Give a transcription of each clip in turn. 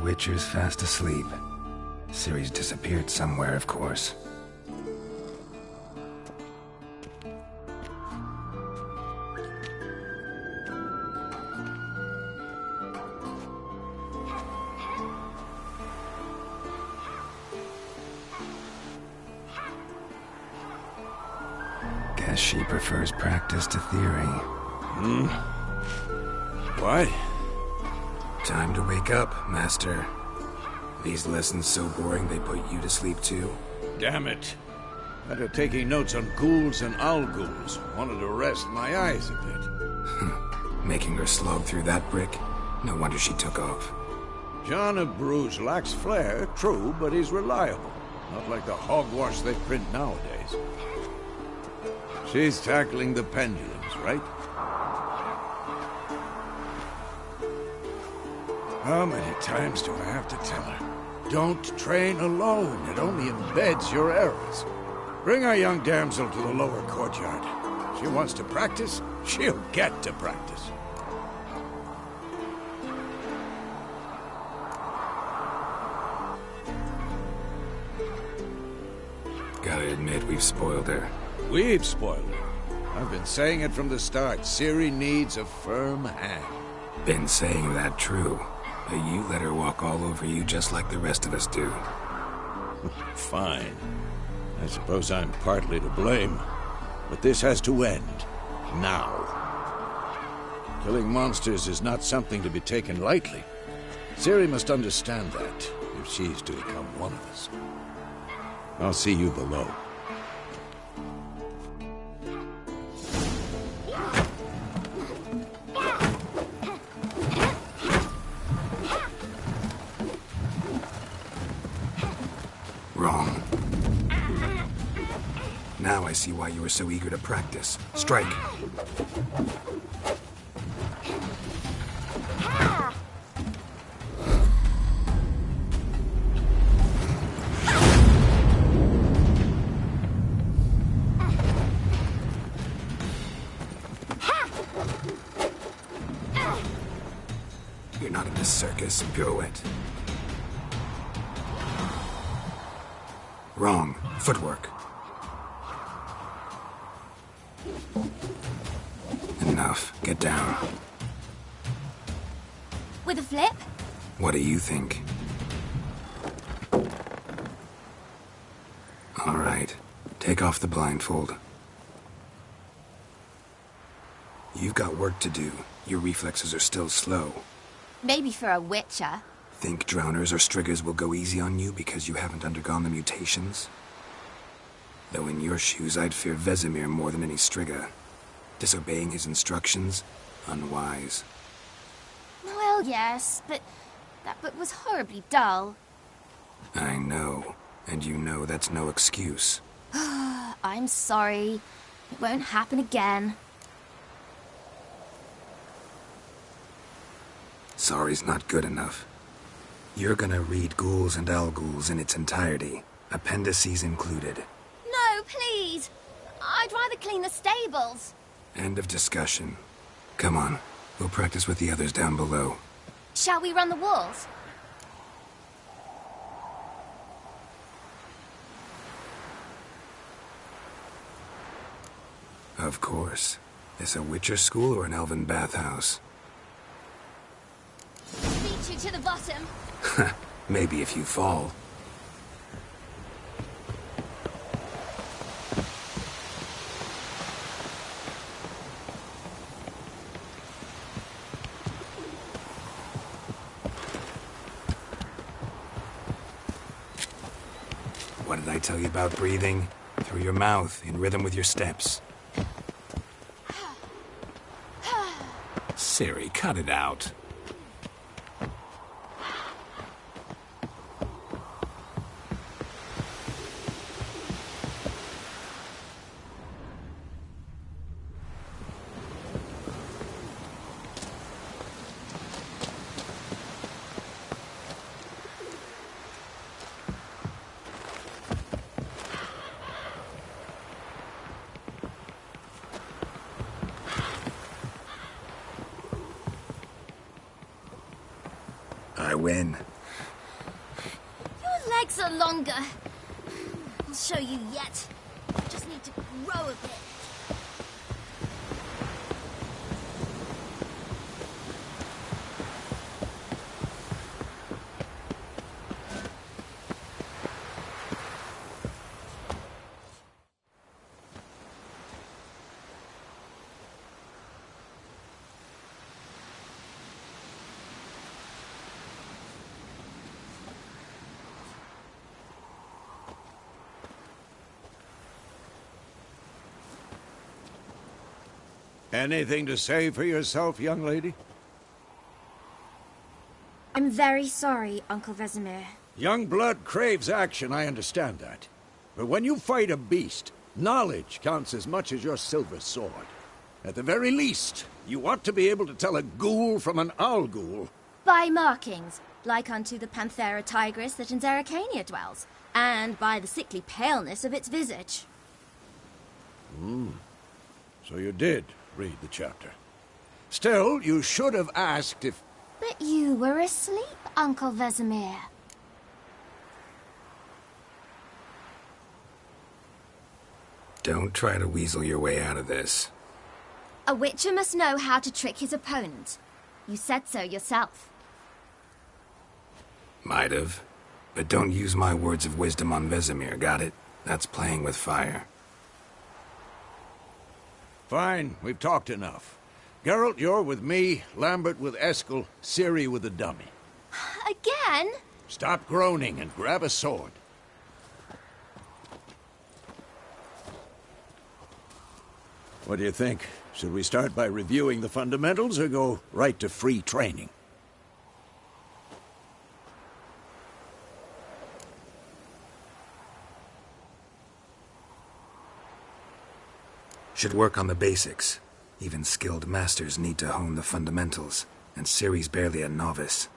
Witcher's fast asleep. Ciri's disappeared somewhere, of course. Guess she prefers practice to theory. Why? Time to wake up, Master. These lessons so boring they put you to sleep too. Damn it. After taking notes on ghouls and owl-ghouls, wanted to rest my eyes a bit. Making her slog through that brick? No wonder she took off. John of Bruges lacks flair, true, but he's reliable. Not like the hogwash they print nowadays. She's tackling the pendulums, right? How many times do I have to tell her? Don't train alone. It only embeds your errors. Bring our young damsel to the lower courtyard. She wants to practice, she'll get to practice. Gotta admit, we've spoiled her. We've spoiled her. I've been saying it from the start. Ciri needs a firm hand. Been saying that true. But you let her walk all over you just like the rest of us do. Fine. I suppose I'm partly to blame. But this has to end. Now. Killing monsters is not something to be taken lightly. Ciri must understand that, if she's to become one of us. I'll see you below. Wrong. Now I see why you were so eager to practice. Strike. You're not in this circus. Pirouette. Wrong. Footwork. Enough. Get down. With a flip? What do you think? All right. Take off the blindfold. You've got work to do. Your reflexes are still slow. Maybe for a witcher. Think drowners or striggers will go easy on you because you haven't undergone the mutations? Though in your shoes, I'd fear Vesemir more than any strigger. Disobeying his instructions? Unwise. Well, yes, but that book was horribly dull. I know. And you know that's no excuse. I'm sorry. It won't happen again. Sorry's not good enough. You're gonna read Ghouls and Owl-Ghouls in its entirety, appendices included. No, please! I'd rather clean the stables. End of discussion. Come on, we'll practice with the others down below. Shall we run the walls? Of course. This a Witcher school or an elven bathhouse? Beat you to the bottom. Maybe if you fall. What did I tell you about breathing? Through your mouth, in rhythm with your steps. Ciri, cut it out. I win. legs are longer. I'll show you yet. Just need to grow a bit. Anything to say for yourself, young lady? I'm very sorry, Uncle Vesemir. Young blood craves action, I understand that. But when you fight a beast, knowledge counts as much as your silver sword. At the very least, you ought to be able to tell a ghoul from an owl ghoul. By markings, like unto the Panthera tigris that in Zeracania dwells, and by the sickly paleness of its visage. So you did read the chapter. Still, you should have asked if... But you were asleep, Uncle Vesemir. Don't try to weasel your way out of this. A witcher must know how to trick his opponent. You said so yourself. Might have. But don't use my words of wisdom on Vesemir, got it? That's playing with fire. Fine, we've talked enough. Geralt, you're with me, Lambert with Eskel, Ciri with the dummy. Again? Stop groaning and grab a sword. What do you think? Should we start by reviewing the fundamentals or go right to free training? Should work on the basics. Even skilled masters need to hone the fundamentals, and Ciri's barely a novice.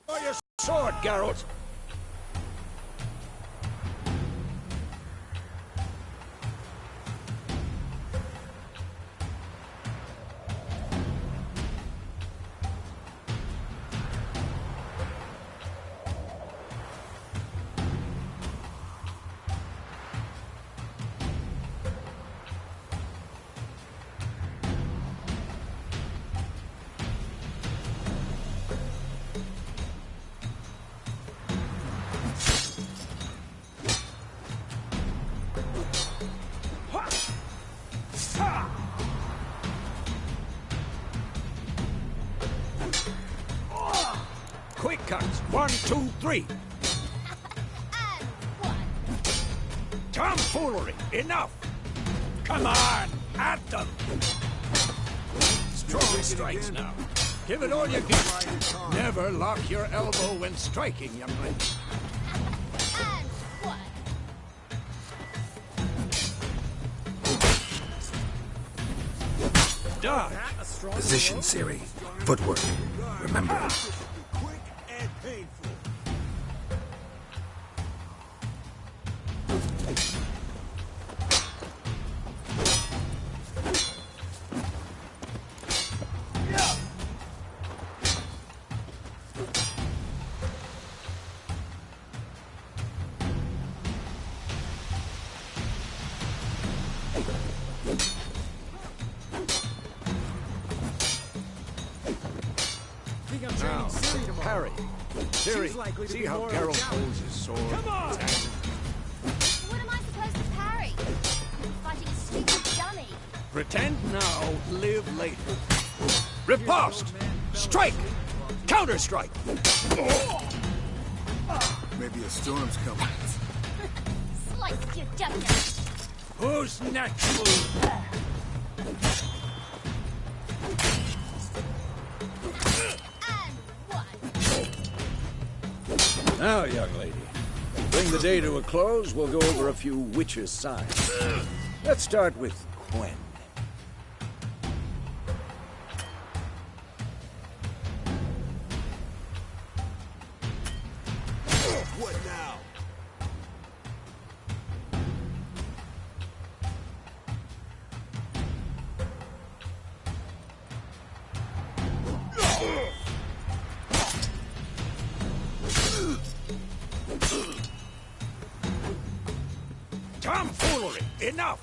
Draw your sword, Geralt! Quick cuts. 1, 2, 3. And one. Tomfoolery! Enough! Come on! At them! Strong strikes now. Give it all you got. Never lock your elbow when striking, young lady. And one. Dodge! Position, Ciri. Footwork. Remember. Quick and painful. Now, parry. Ciri, see how Geralt holds his sword? Come on! What am I supposed to parry? I'm fighting a stupid dummy. Pretend now, live later. Riposte! Strike! Counter-strike! Maybe a storm's coming. Sliced your jugular. Who's next? And one. Now, young lady, to bring the day to a close, we'll go over a few witches' signs. Let's start with Quen. What now? cavalry! Enough!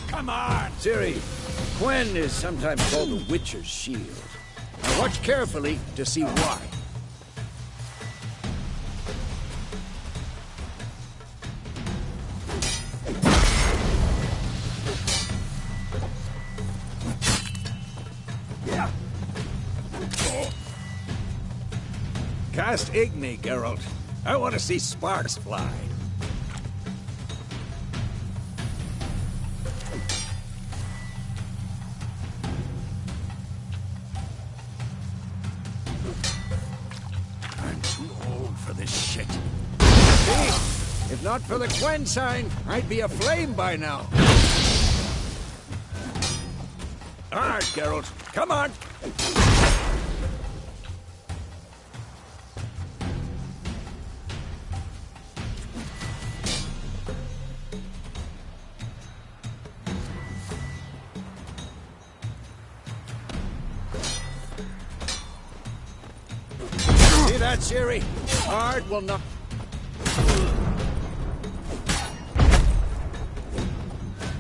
Come on! Ciri, Gwen is sometimes called the Witcher's Shield. Now watch carefully to see why. Cast Igni, Geralt. I want to see sparks fly. I'm too old for this shit. See? If not for the Gwen sign, I'd be aflame by now. All right, Geralt. Come on! See that, Ciri? Ard will not...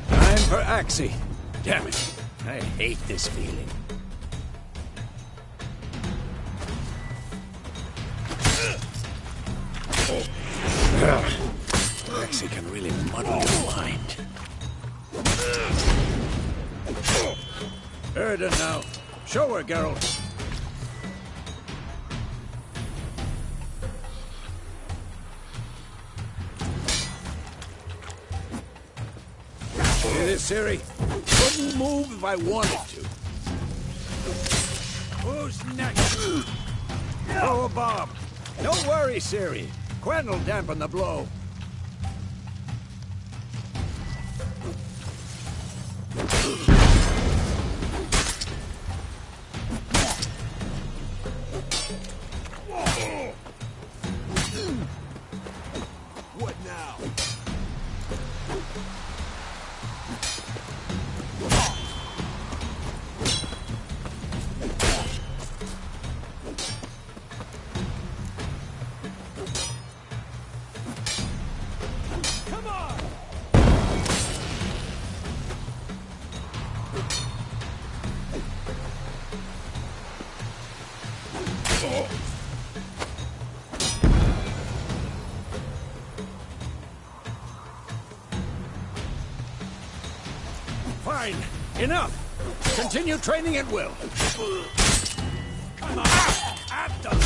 Time for Axie. Damn it. I hate this feeling. Axie can really muddle your mind. Erden now. Show her, Geralt. See this, Ciri? Couldn't move if I wanted to. Who's next? Throw a bomb. Don't worry, Ciri. Gwen will dampen the blow. What now? Come on! Fine. Enough. Continue training at will. Come on. At them.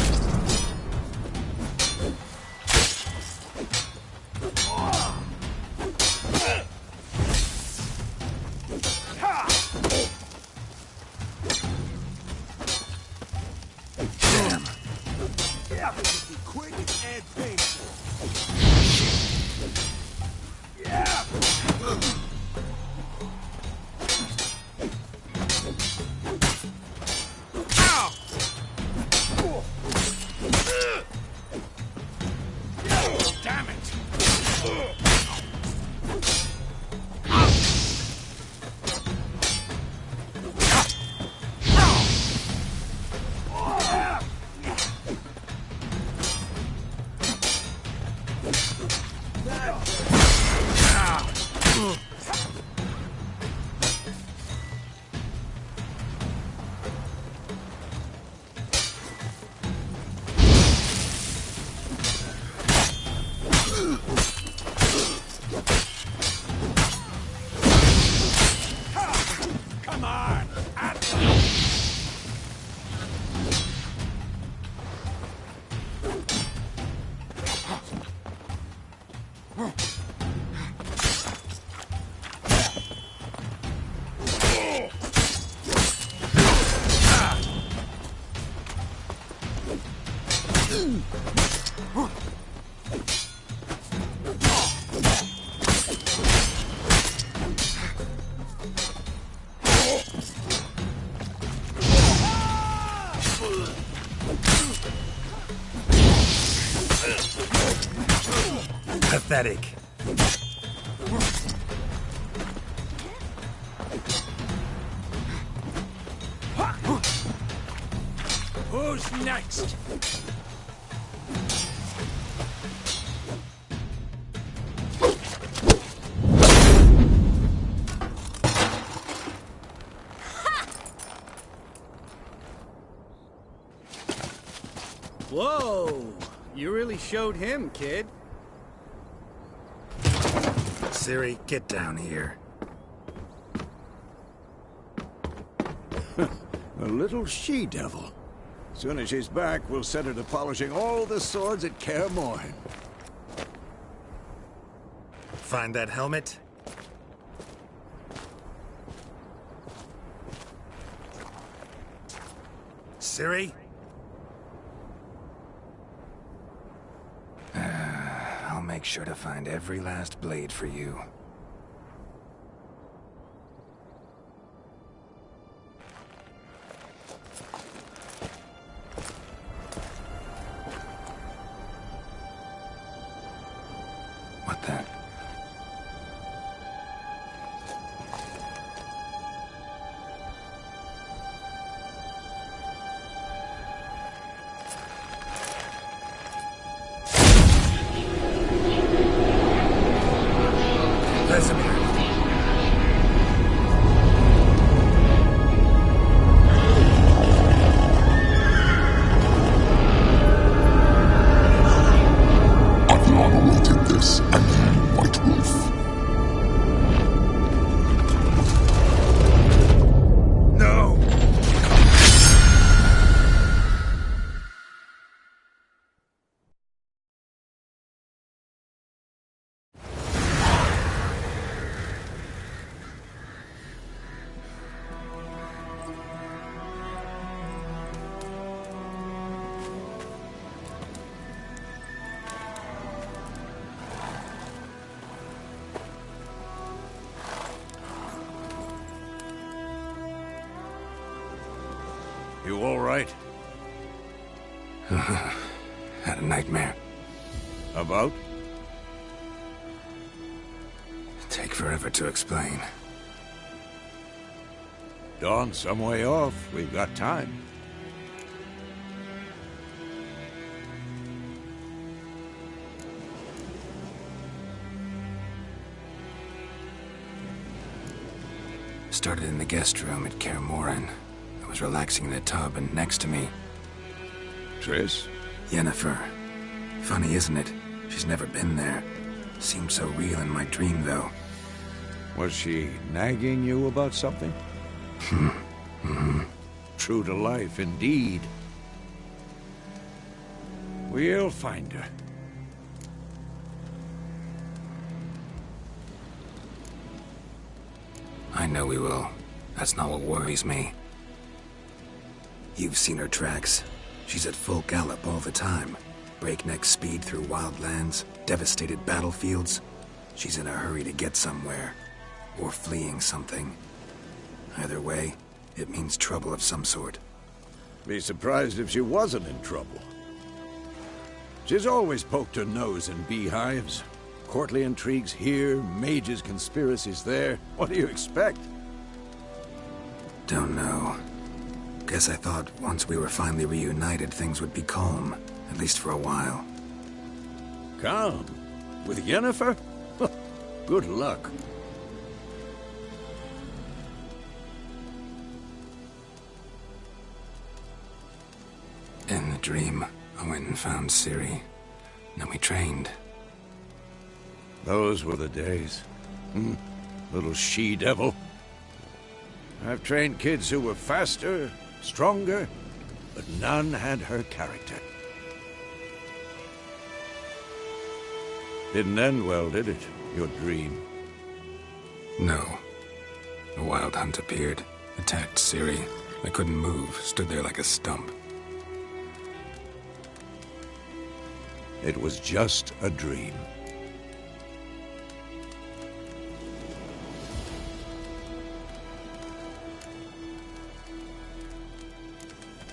Damn. Be quick and painful. Damn it. Come on. At them. Pathetic. Who's next? Whoa! You really showed him, kid. Siri, get down here. A little she-devil. Soon as she's back, we'll set her to polishing all the swords at Kaer Morhen. Find that helmet? Siri? I'll make sure to find every last blade for you. What then? Vesemir. I've long awaited this, and you, White Wolf. No! You all right? Had a nightmare. About? Take forever to explain. Dawn's some way off. We've got time. Started in the guest room at Kaer Morhen. I was relaxing in a tub, and next to me, Triss? Yennefer. Funny, isn't it? She's never been there. Seemed so real in my dream, though. Was she nagging you about something? True to life, indeed. We'll find her. I know we will. That's not what worries me. You've seen her tracks. She's at full gallop all the time. Breakneck speed through wild lands, devastated battlefields. She's in a hurry to get somewhere. Or fleeing something. Either way, it means trouble of some sort. Be surprised if she wasn't in trouble. She's always poked her nose in beehives. Courtly intrigues here, mages' conspiracies there. What do you expect? Don't know. Guess I thought once we were finally reunited, things would be calm. At least for a while. Calm? With Yennefer? Good luck. In the dream, I went and found Ciri. Then we trained. Those were the days. Little she-devil. I've trained kids who were faster, stronger, but none had her character. Didn't end well, did it? Your dream? No. A wild hunt appeared, attacked Ciri. I couldn't move, stood there like a stump. It was just a dream.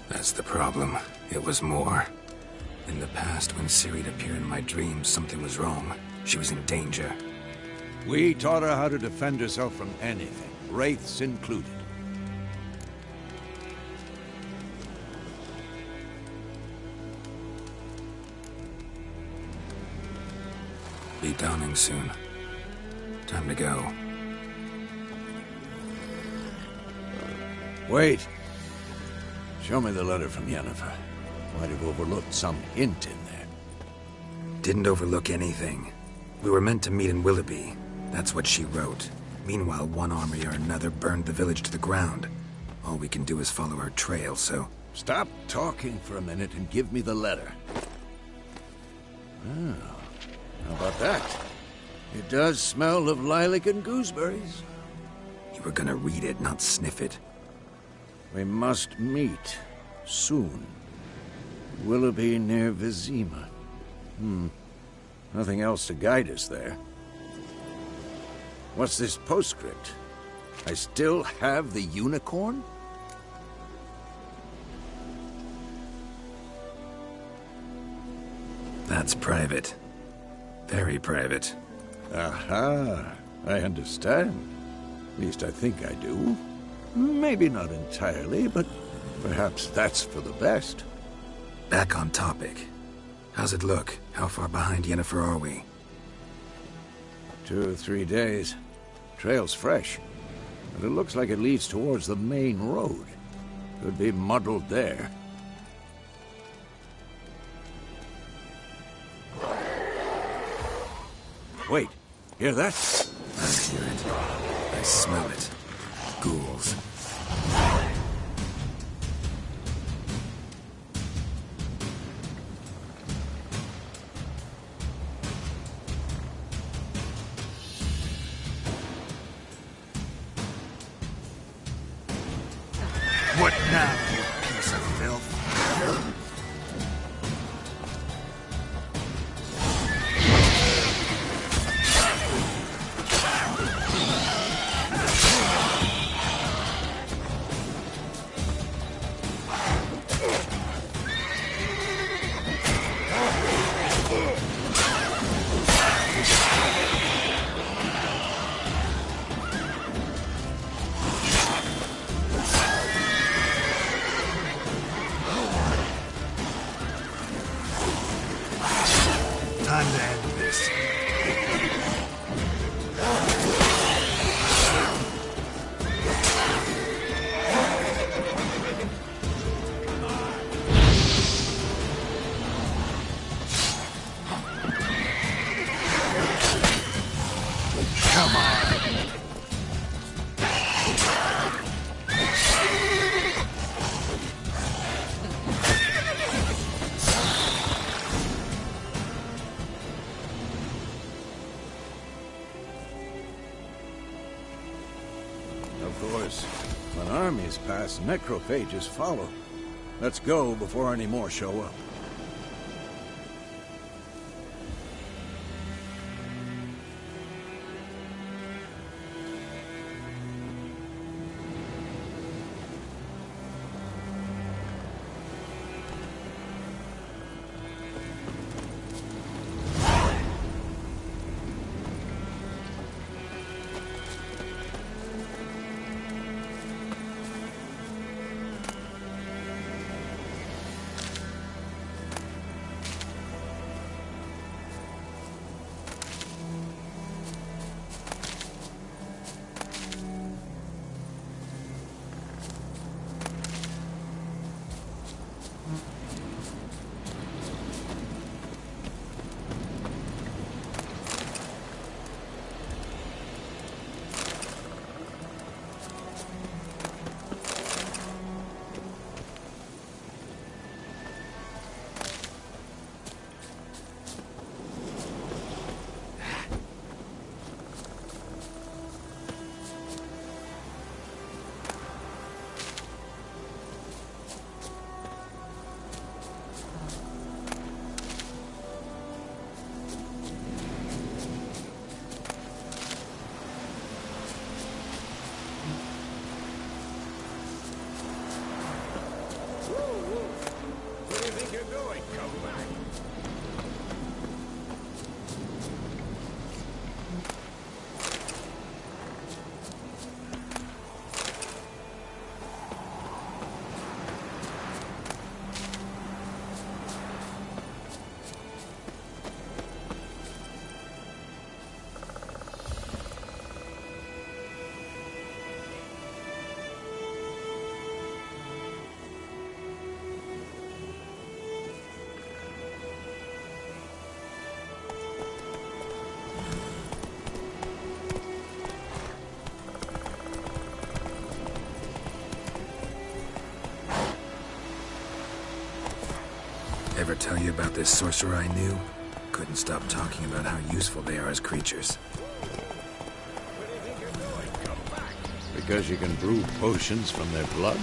That's the problem. It was more. In the past, when Ciri'd appear in my dreams, something was wrong. She was in danger. We taught her how to defend herself from anything, wraiths included. Be dawning soon. Time to go. Wait. Show me the letter from Yennefer. Might have overlooked some hint in there. Didn't overlook anything. We were meant to meet in Willoughby. That's what she wrote. Meanwhile, one army or another burned the village to the ground. All we can do is follow her trail, so... Stop talking for a minute and give me the letter. Oh, how about that? It does smell of lilac and gooseberries. You were gonna read it, not sniff it. We must meet soon. Willoughby near Vizima. Nothing else to guide us there. What's this postscript? I still have the unicorn? That's private. Very private. Aha, I understand. At least I think I do. Maybe not entirely, but perhaps that's for the best. Back on topic. How's it look? How far behind Yennefer are we? 2 or 3 days. Trail's fresh, but it looks like it leads towards the main road. Could be muddled there. Wait, hear that? I hear it. I smell it. Ghouls. What now, you piece of filth? Time to end this. Come on. Of course, when armies pass, necrophages follow. Let's go before any more show up. tell you about this sorcerer I knew? Couldn't stop talking about how useful they are as creatures. Because you can brew potions from their blood?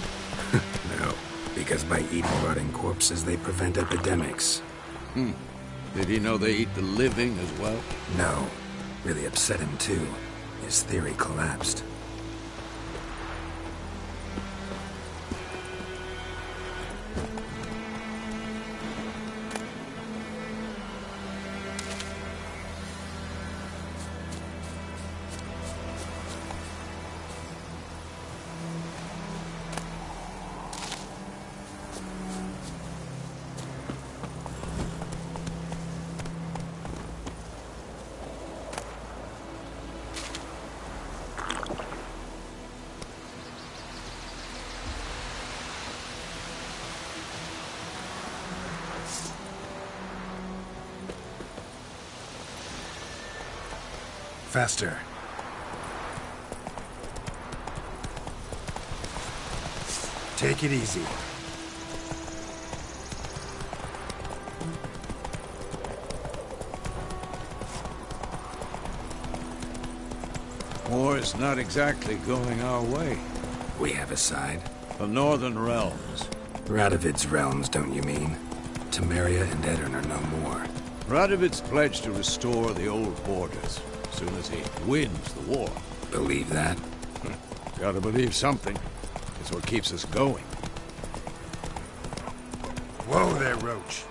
No, because by eating rotting corpses, they prevent epidemics. Did he know they eat the living as well? No, really upset him too. His theory collapsed. Faster. Take it easy. War is not exactly going our way. We have a side. The Northern Realms. Radovid's realms, don't you mean? Temeria and Edirn are no more. Radovid's pledged to restore the old borders as soon as he wins the war. Believe that? Gotta believe something. It's what keeps us going. Whoa there, Roach.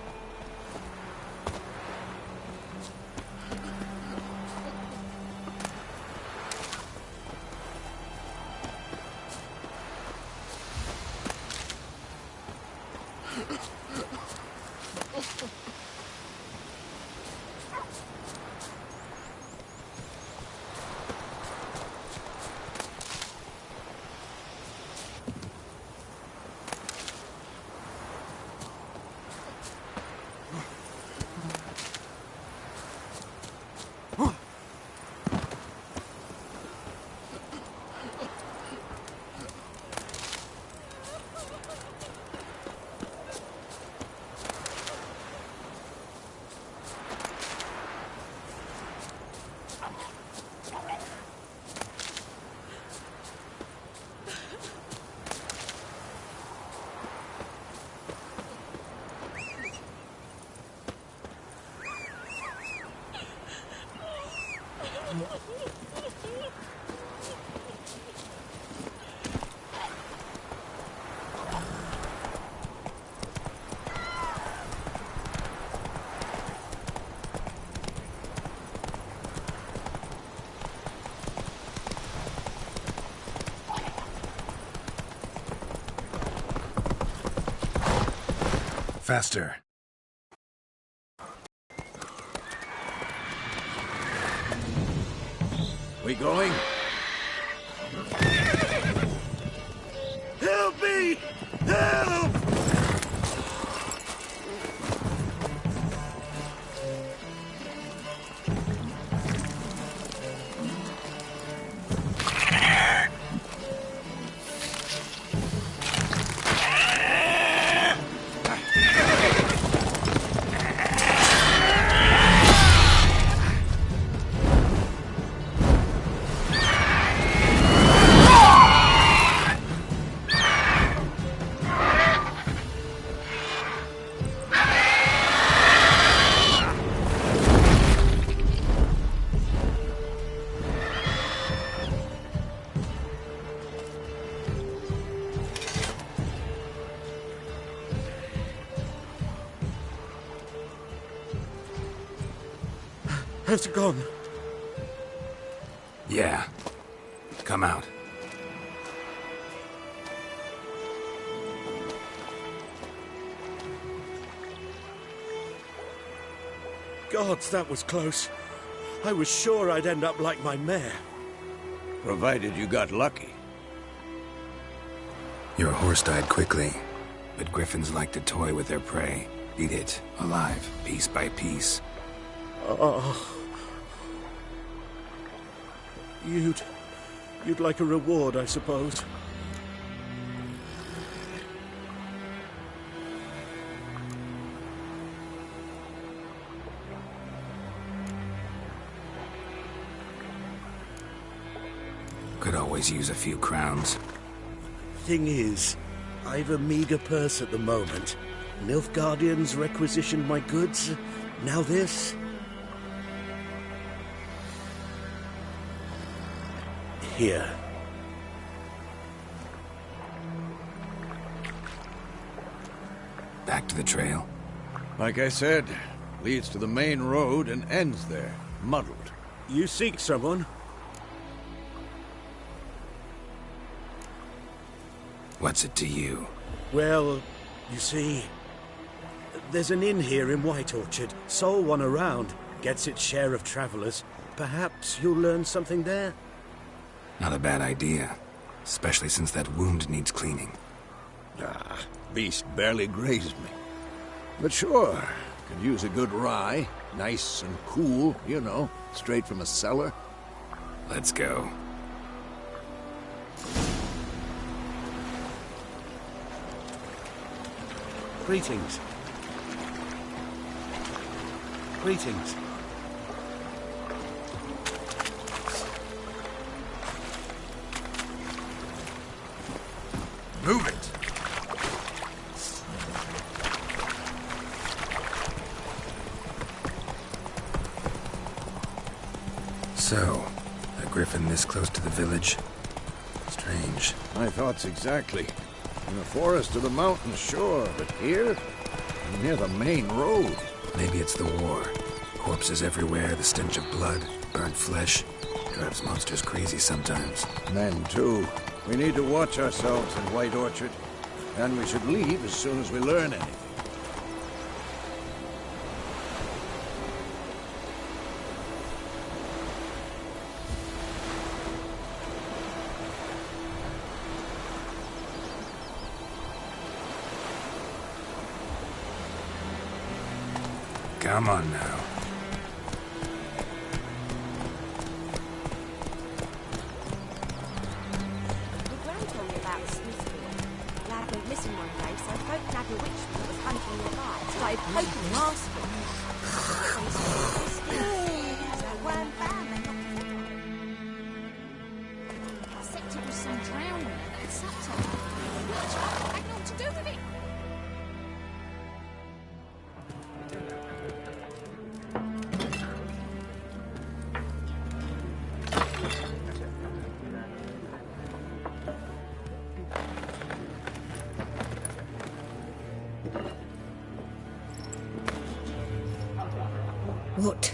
Faster. We going? Help me! Help! Has it gone? Yeah. Come out. Gods, that was close. I was sure I'd end up like my mare. Provided you got lucky. Your horse died quickly, but griffins like to toy with their prey. Eat it, alive, piece by piece. Oh. You'd like a reward, I suppose. Could always use a few crowns. Thing is, I've a meager purse at the moment. Nilfgaardians requisitioned my goods. Now this. Here. Back to the trail? Like I said, leads to the main road and ends there, muddled. You seek someone? What's it to you? Well, you see, there's an inn here in White Orchard. Sole one around. Gets its share of travelers. Perhaps you'll learn something there? Not a bad idea. Especially since that wound needs cleaning. Ah, beast barely grazed me. But sure, could use a good rye. Nice and cool, you know, straight from a cellar. Let's go. Greetings. Greetings. Move it! So, a griffin this close to the village? Strange. My thoughts exactly. In the forest or the mountains, sure, but here? Near the main road. Maybe it's the war. Corpses everywhere, the stench of blood, burnt flesh. Drives monsters crazy sometimes. Men, too. We need to watch ourselves in White Orchard. And we should leave as soon as we learn anything. Come on now. Your Gran told me about the Smithfield. Lad went missing one day, so I spoke to Nagger Witchman that was hunting nearby. Started poking and asking. So Gran found they knocked him out. I said it was some drowning and that sucked on. Had naught to do with it. What?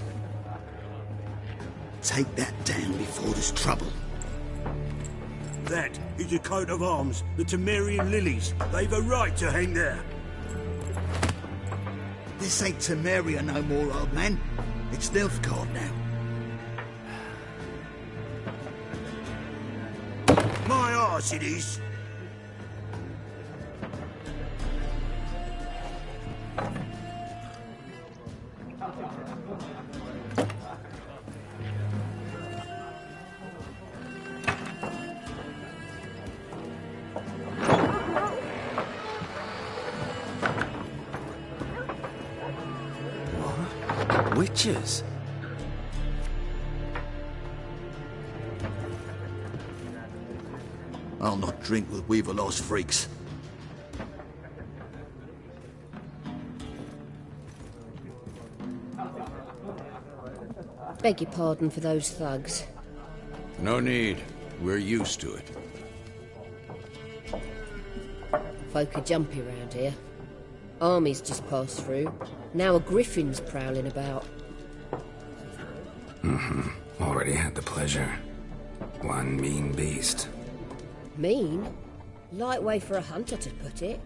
Take that down before there's trouble. That is a coat of arms, the Temerian lilies. They've a right to hang there. This ain't Temeria no more, old man. It's Nilfgaard now. My arse it is. Witches? I'll not drink with Weaverlost freaks. Beg your pardon for those thugs. No need. We're used to it. Folk are jumpy round here. Armies just passed through. Now a griffin's prowling about. Already had the pleasure. One mean beast. Mean? Light way for a hunter to put it.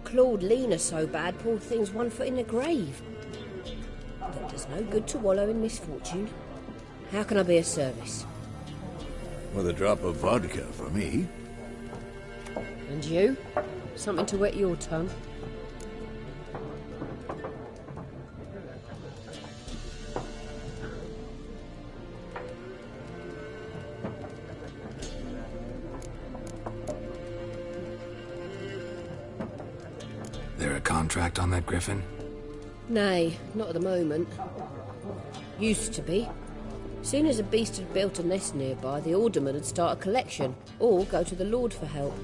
Clawed Lena so bad, poor thing's 1 foot in the grave. But there's no good to wallow in misfortune. How can I be of service? With a drop of vodka for me. And you? Something to wet your tongue? There a contract on that griffin? Nay, not at the moment. Used to be. Soon as a beast had built a nest nearby, the alderman would start a collection, or go to the Lord for help.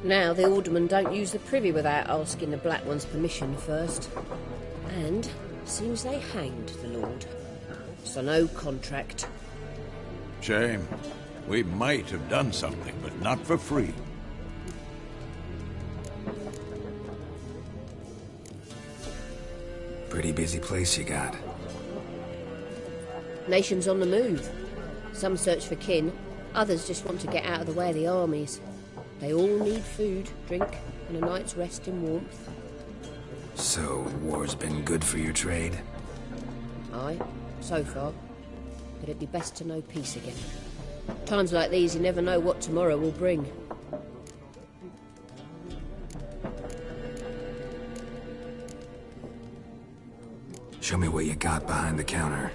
Now the aldermen don't use the privy without asking the Black One's permission first. And seems they hanged the Lord. So no contract. Shame. We might have done something, but not for free. Pretty busy place you got. Nations on the move. Some search for kin, others just want to get out of the way of the armies. They all need food, drink, and a night's rest in warmth. So, war's been good for your trade? Aye, so far. But it'd be best to know peace again. Times like these, you never know what tomorrow will bring. Show me what you got behind the counter.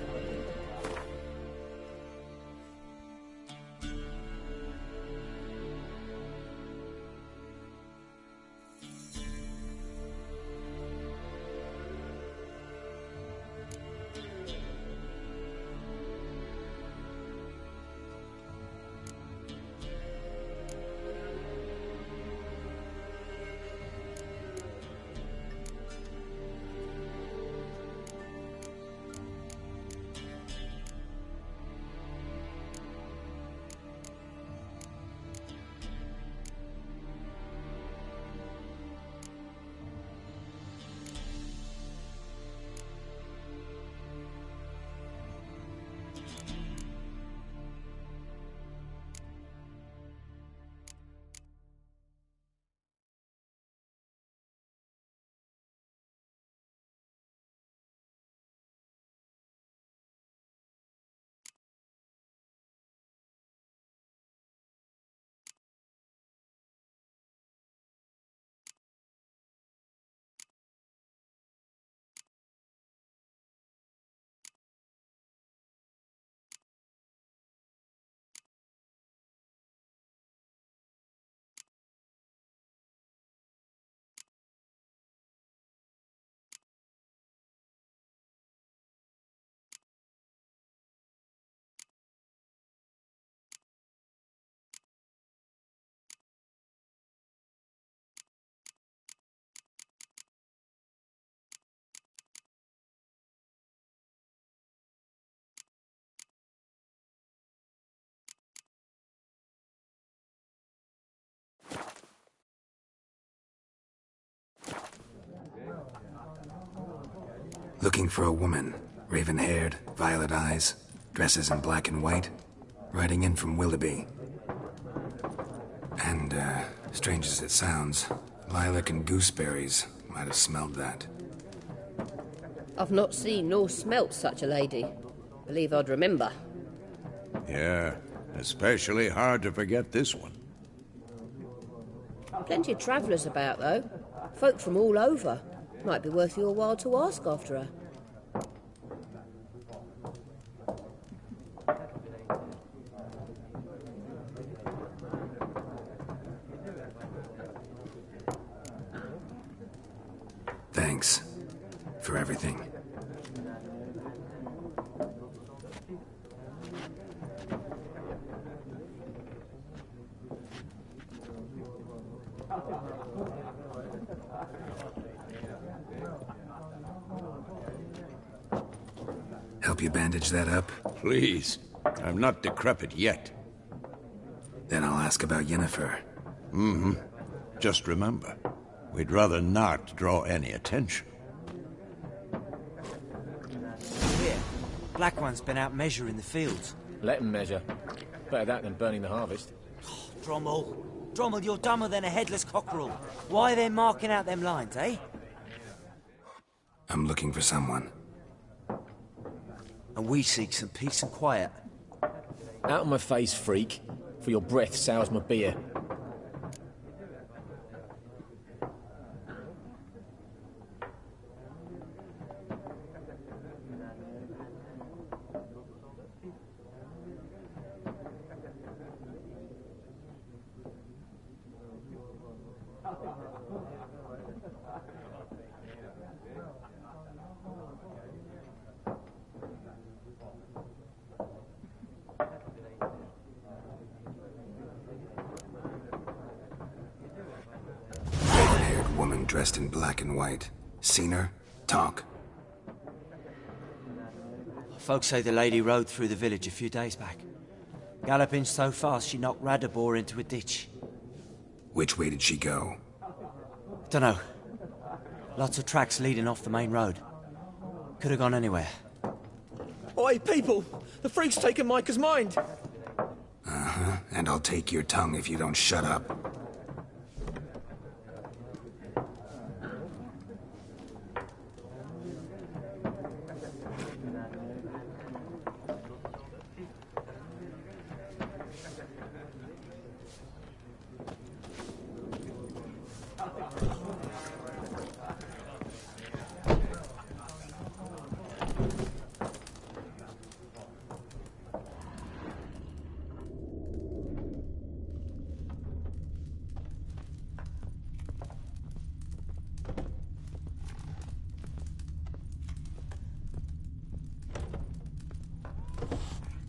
Looking for a woman. Raven-haired, violet eyes, dresses in black and white. Riding in from Willoughby. And, strange as it sounds, lilac and gooseberries might have smelled that. I've not seen nor smelt such a lady. Believe I'd remember. Yeah, especially hard to forget this one. Plenty of travellers about, though. Folk from all over. Might be worth your while to ask after her. Thanks for everything. Help you bandage that up? Please. I'm not decrepit yet. Then I'll ask about Yennefer. Mm-hmm. Just remember, we'd rather not draw any attention. Here, Black One's been out measuring the fields. Let him measure. Better that than burning the harvest. Oh, Drommel, you're dumber than a headless cockerel. Why are they marking out them lines, eh? I'm looking for someone. And we seek some peace and quiet. Out of my face, freak, for your breath sours my beer. dressed in black and white. Seen her? Talk. Folks say the lady rode through the village a few days back. Galloping so fast she knocked Radabor into a ditch. Which way did she go? Dunno. Lots of tracks leading off the main road. Could have gone anywhere. Oi, people! The freak's taken Micah's mind! Uh-huh, and I'll take your tongue if you don't shut up.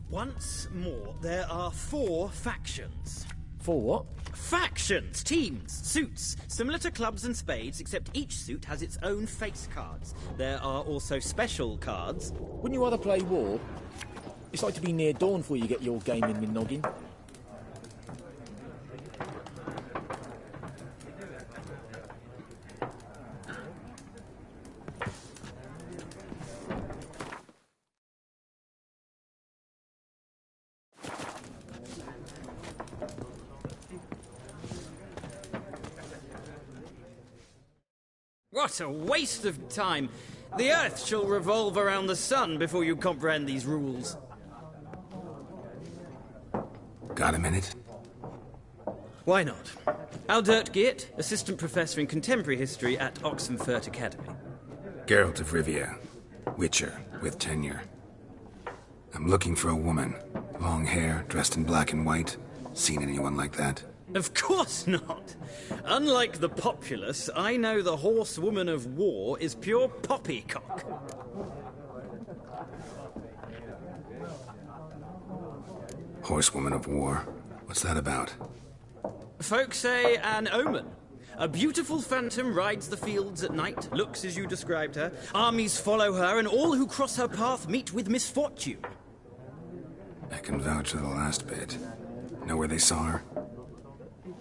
Once more, there are 4 factions. 4 what? Factions, teams, suits, similar to clubs and spades, except each suit has its own face cards. There are also special cards. Wouldn't you rather play war? It's like to be near dawn before you get your game in with noggin. What a waste of time! The Earth shall revolve around the sun before you comprehend these rules. Got a minute? Why not? Aldert Geert, Assistant Professor in Contemporary History at Oxenfurt Academy. Geralt of Rivia. Witcher, with tenure. I'm looking for a woman. Long hair, dressed in black and white. Seen anyone like that? Of course not! Unlike the populace, I know the horsewoman of war is pure poppycock. Horsewoman of war? What's that about? Folks say an omen. A beautiful phantom rides the fields at night, looks as you described her. Armies follow her, and all who cross her path meet with misfortune. I can vouch for the last bit. Know where they saw her?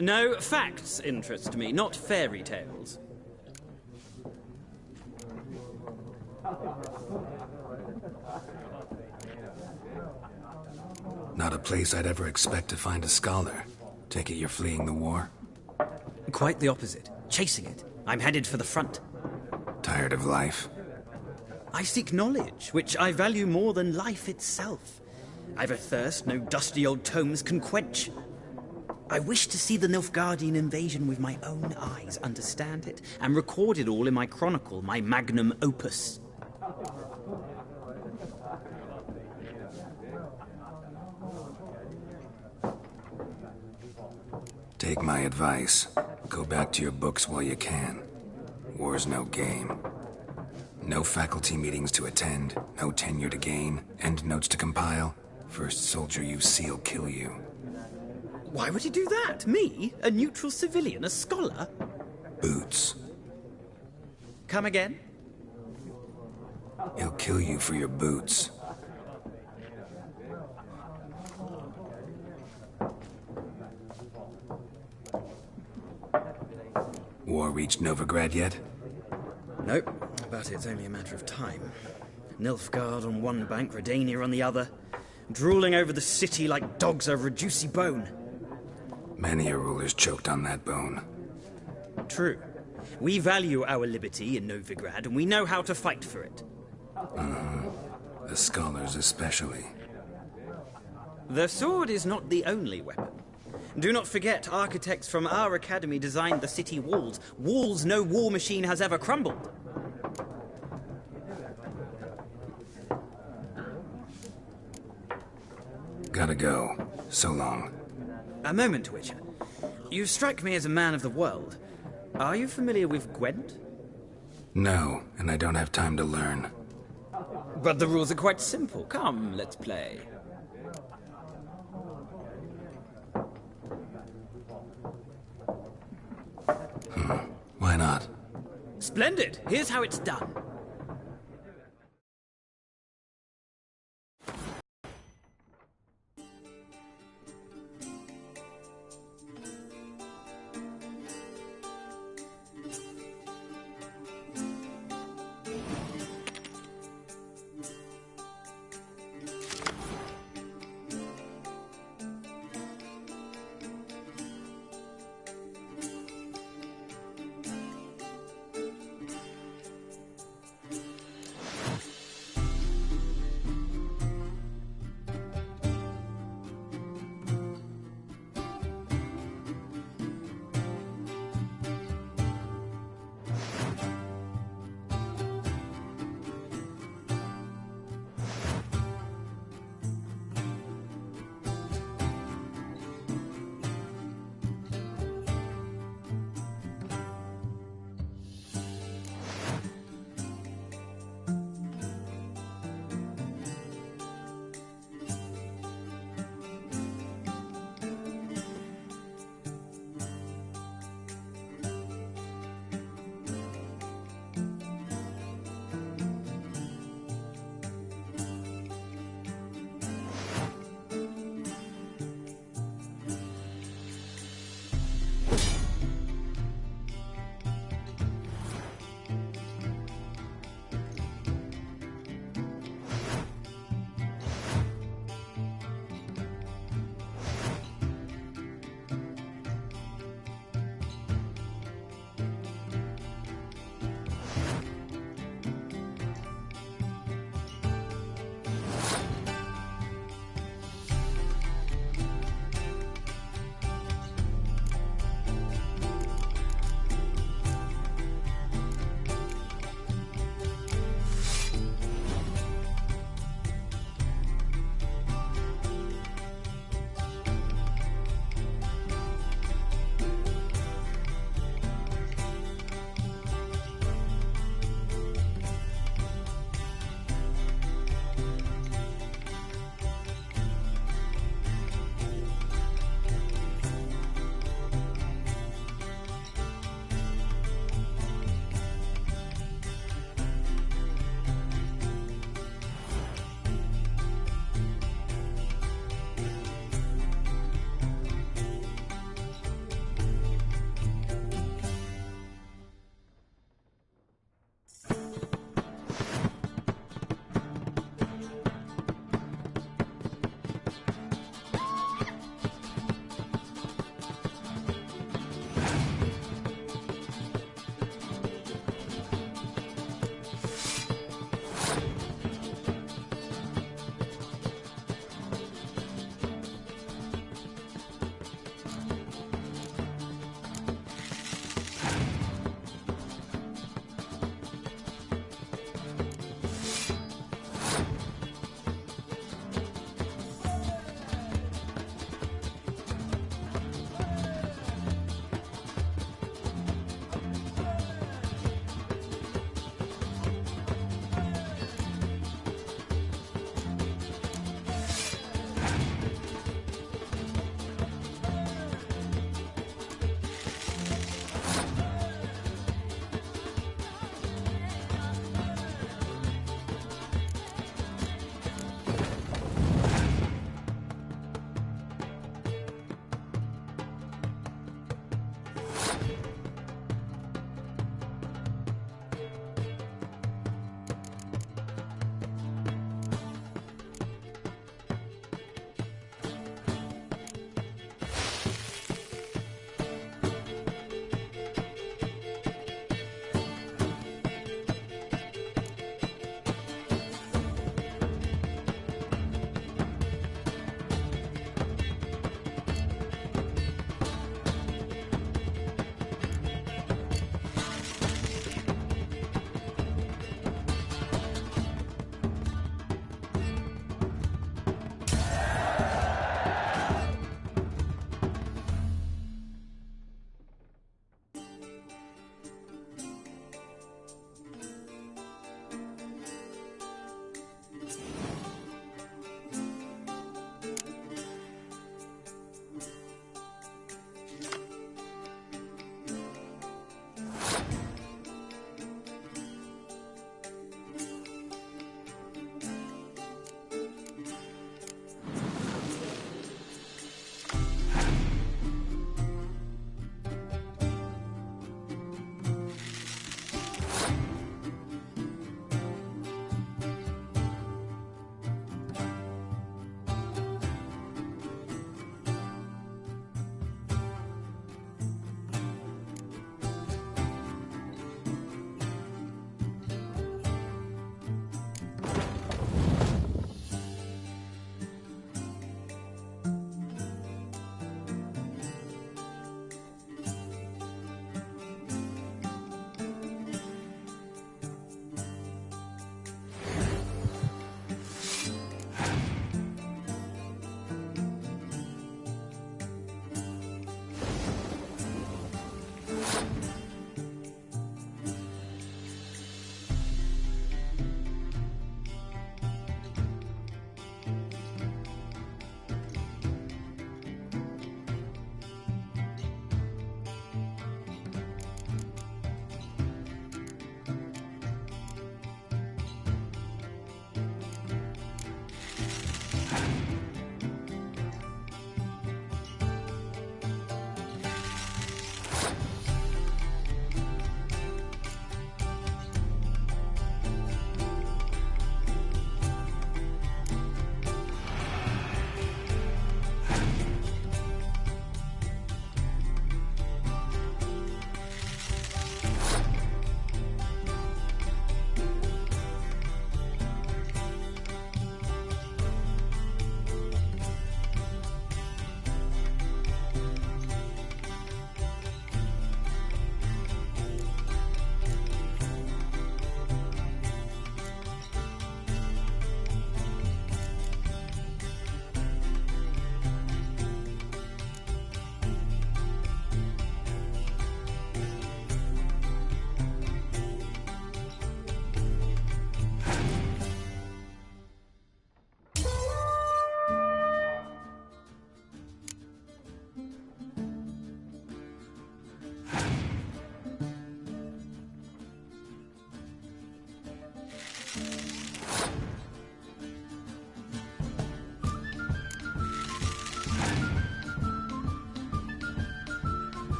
No, facts interest me, not fairy tales. Not a place I'd ever expect to find a scholar. Take it you're fleeing the war? Quite the opposite. Chasing it. I'm headed for the front. Tired of life? I seek knowledge, which I value more than life itself. I've a thirst no dusty old tomes can quench. I wish to see the Nilfgaardian invasion with my own eyes, understand it, and record it all in my chronicle, my magnum opus. Take my advice. Go back to your books while you can. War's no game. No faculty meetings to attend, no tenure to gain, end notes to compile. First soldier you see'll kill you. Why would he do that? Me? A neutral civilian? A scholar? Boots. Come again? He'll kill you for your boots. War reached Novigrad yet? Nope, but it's only a matter of time. Nilfgaard on one bank, Redania on the other, drooling over the city like dogs over a juicy bone. Many a ruler's choked on that bone. True. We value our liberty in Novigrad, and we know how to fight for it. The scholars especially. The sword is not the only weapon. Do not forget, architects from our academy designed the city walls. Walls no war machine has ever crumbled. Gotta go. So long. A moment, Witcher. You strike me as a man of the world. Are you familiar with Gwent? No, and I don't have time to learn. But the rules are quite simple. Come, let's play. Why not? Splendid! Here's how it's done.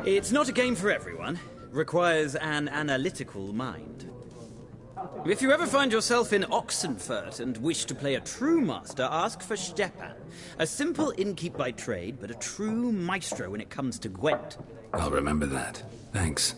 It's not a game for everyone. Requires an analytical mind. If you ever find yourself in Oxenfurt and wish to play a true master, ask for Stepan. A simple innkeep by trade, but a true maestro when it comes to Gwent. I'll remember that. Thanks.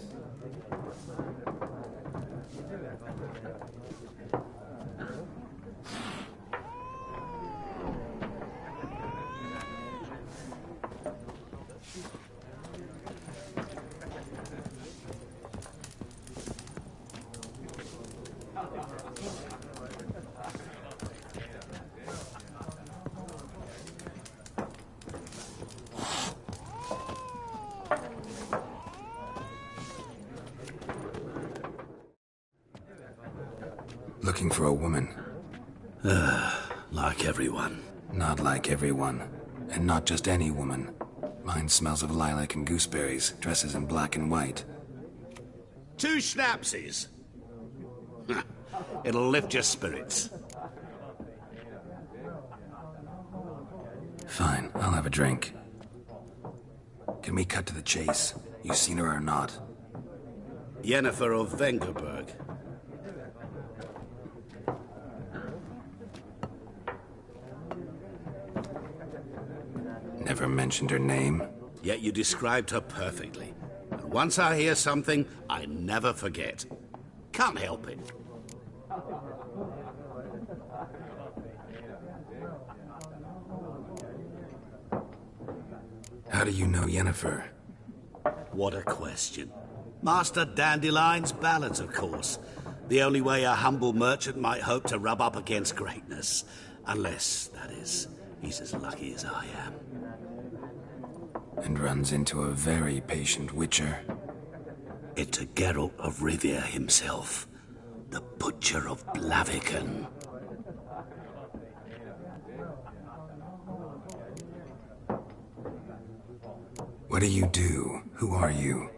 Looking for a woman. Like everyone. Not like everyone. And not just any woman. Mine smells of lilac and gooseberries, dresses in black and white. 2 schnapsies. It'll lift your spirits. Fine, I'll have a drink. Can we cut to the chase? You seen her or not? Yennefer of Vengerberg. Never mentioned her name. Yet you described her perfectly. And once I hear something, I never forget. Can't help it. How do you know Yennefer? What a question. Master Dandelion's ballads, of course. The only way a humble merchant might hope to rub up against greatness. Unless, that is, he's as lucky as I am. And runs into a very patient witcher. It's a Geralt of Rivia himself. The Butcher of Blaviken. What do you do? Who are you?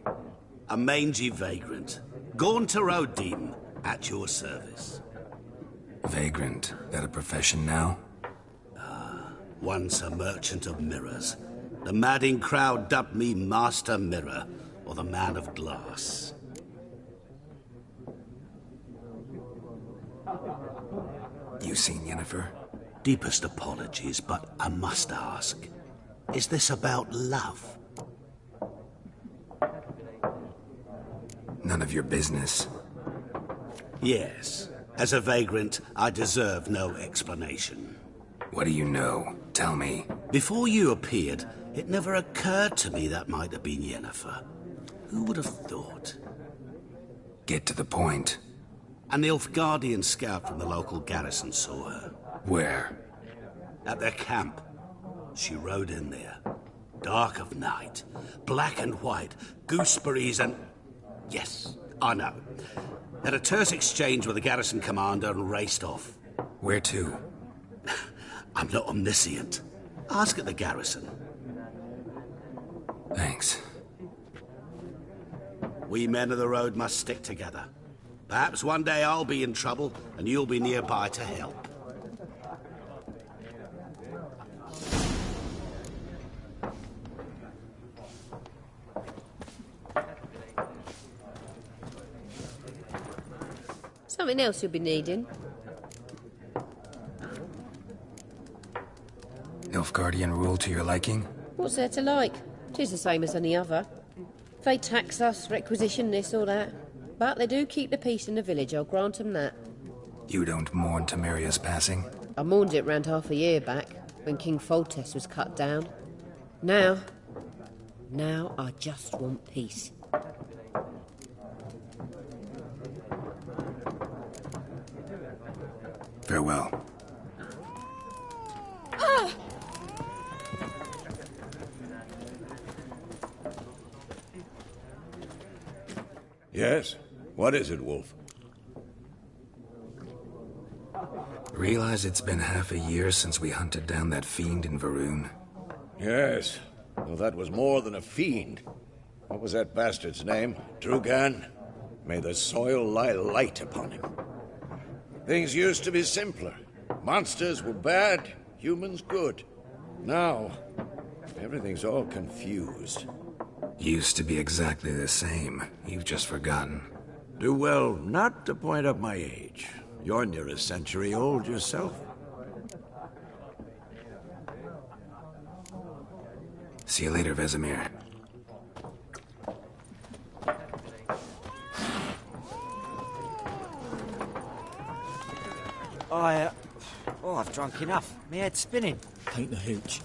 A mangy vagrant. Gone to Odin, at your service. Vagrant? That a profession now? Once a merchant of mirrors. The madding crowd dubbed me Master Mirror, or the Man of Glass. You seen Yennefer? Deepest apologies, but I must ask. Is this about love? None of your business. Yes. As a vagrant, I deserve no explanation. What do you know? Tell me. Before you appeared, it never occurred to me that might have been Yennefer. Who would have thought? Get to the point. An Nilfgaardian scout from the local garrison saw her. Where? At their camp. She rode in there. Dark of night. Black and white. Gooseberries and... Yes, I know. Had a terse exchange with the garrison commander and raced off. Where to? I'm not omniscient. Ask at the garrison. Thanks. We men of the road must stick together. Perhaps one day I'll be in trouble and you'll be nearby to help. Something else you'll be needing? Nilfgaardian rule to your liking? What's there to like? 'Tis the same as any other. They tax us, requisition this or that. But they do keep the peace in the village, I'll grant 'em that. You don't mourn Temeria's passing? I mourned it round half a year back, when King Foltest was cut down. Now I just want peace. Farewell. Yes? What is it, Wolf? Realize it's been half a year since we hunted down that fiend in Varun? Yes. Well, that was more than a fiend. What was that bastard's name? Drugan? May the soil lie light upon him. Things used to be simpler. Monsters were bad, humans good. Now, everything's all confused. Used to be exactly the same. You've just forgotten. Do well not to point up my age. You're near a century old yourself. See you later, Vesemir. I've drunk enough. My head's spinning. Paint the hooch.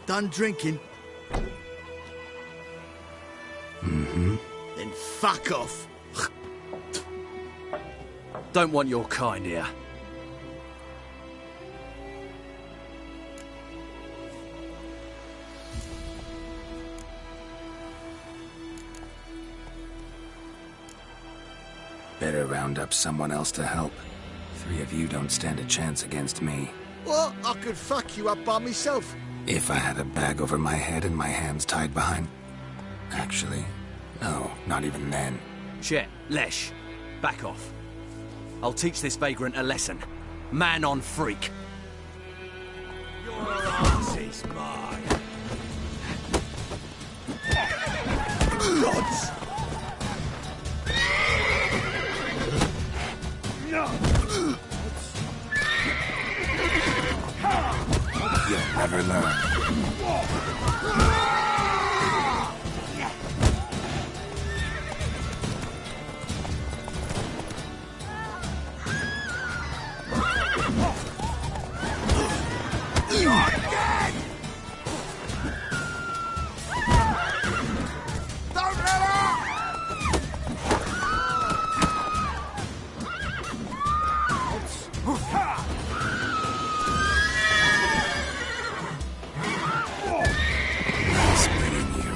Done drinking? Mm-hmm. Then fuck off. Don't want your kind here. Better round up someone else to help. 3 of you don't stand a chance against me. What? I could fuck you up by myself. If I had a bag over my head and my hands tied behind... Actually, no, not even then. Chet, Lesh, back off. I'll teach this vagrant a lesson. Man on freak. Your arse is mine. Gods! You'll never learn. You're dead! Don't let her! Splitting you.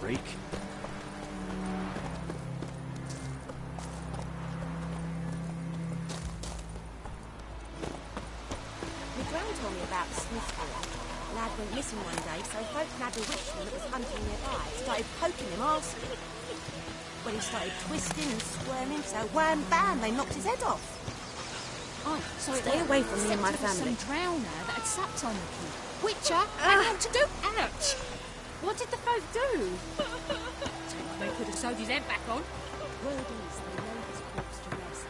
Freak. My gran told me about the Smith boy. Lad went missing one day, so folk nabbed a witchman that was hunting nearby. Started poking him, asking. When he started twisting and squirming, so wham bam, they knocked his head off. Oh, so Stay away from me and my family. Some drowner that had supped on the kid. Witcher, and what to do? Ouch! What did the folk do? They could have sewed his head back on. Word is they laid his corpse to rest.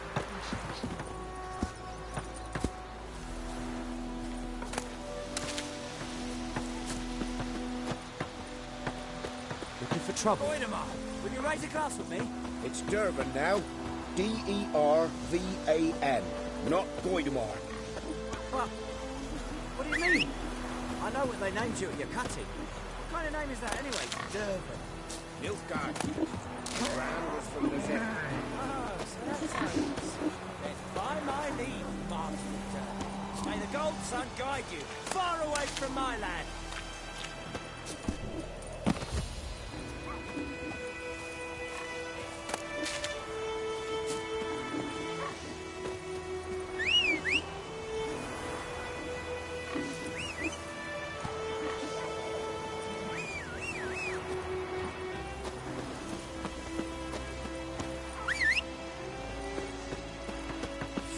Looking for trouble? Will you raise a glass with me? It's Durban now. D-E-R-V-A-N. Not Goidemar. What do you mean? I know what they named you at your cutting. What kind of name is that anyway? Durban. Nilfgaard. Bran was from the Zep. Oh, so that's how it is. Then by my leave, Master. May the gold sun guide you far away from my land.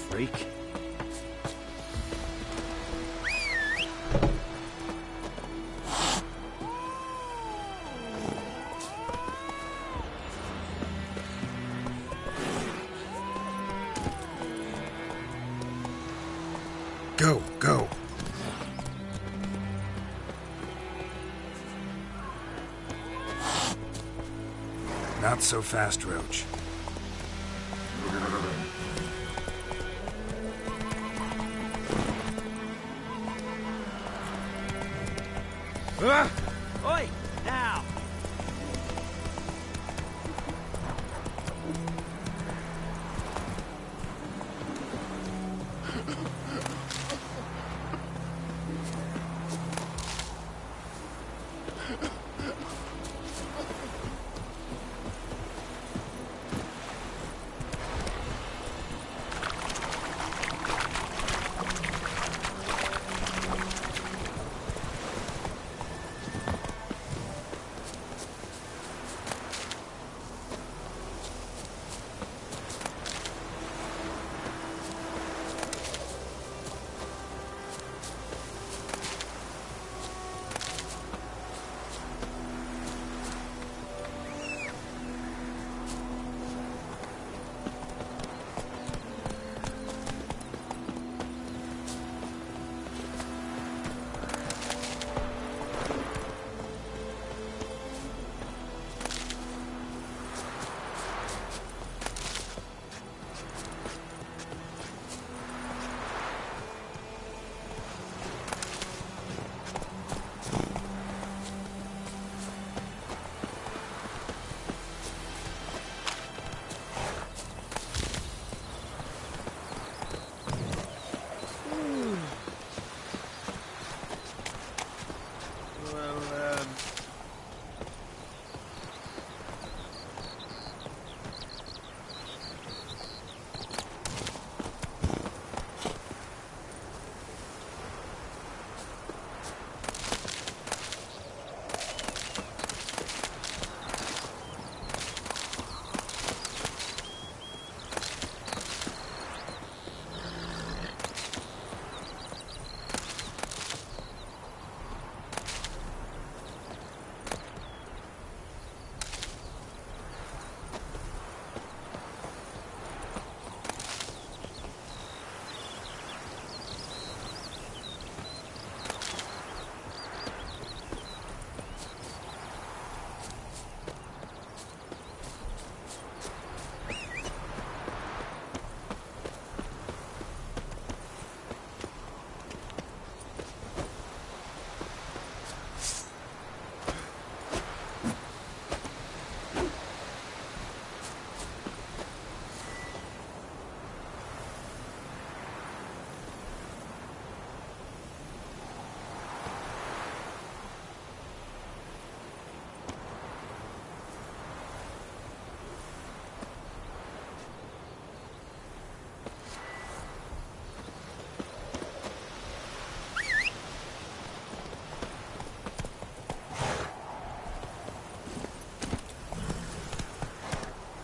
Freak. Go, go. Not so fast, Roach. Oi! Now!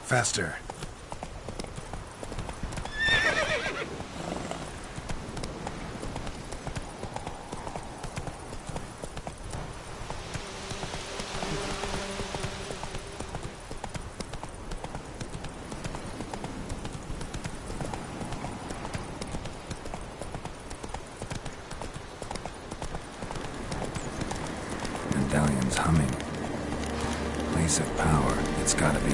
Faster. Medallion's humming. Place of power, it's gotta be.